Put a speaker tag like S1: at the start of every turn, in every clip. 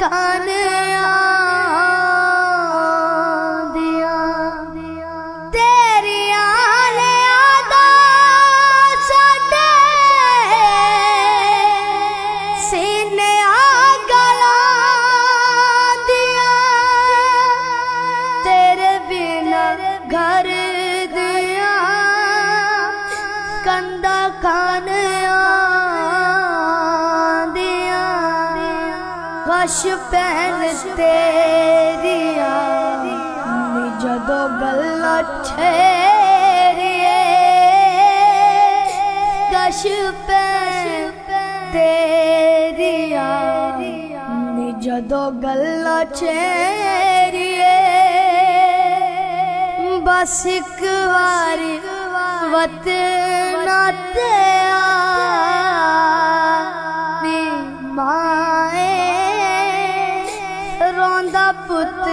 S1: कान दिया तेरिया ने आदा साडे सीने गला दिया तेरे बिना घर दिया कंधा कान कश पहन तेरिया जदों गल्ला छेरिए कश पहन तेरिया जदों गल्ला छेरिए बस एक बारी वतना ते रोंदा पुत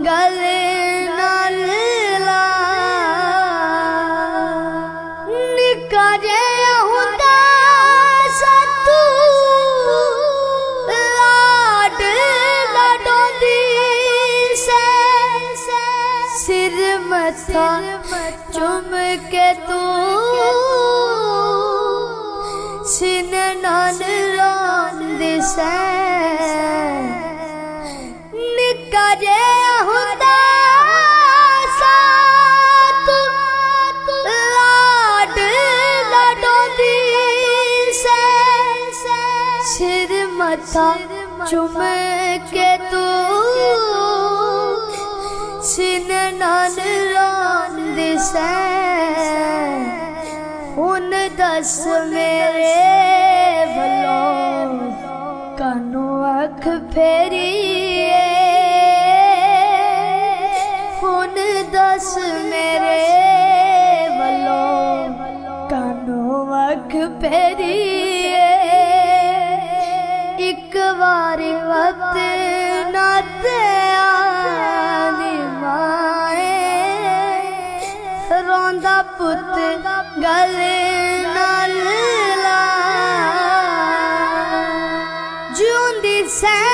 S1: गले नाल ला निका जिहा हुंदा सतू लाड लडोंदी से सिर मथा चुम के तू सीने नाल रोंदी से निका हुंदा साथ लाड लडोंदी से सिर मथा चुम के तू सीने नाल रोंदी से हुन दस मेरे वल्लों कानू अख फेरी दस मेरे वल्लों कानू अख फेरिए एक बारी वत नाते आनी माए रोंदा पुत गले नाल ला जिउंदी सै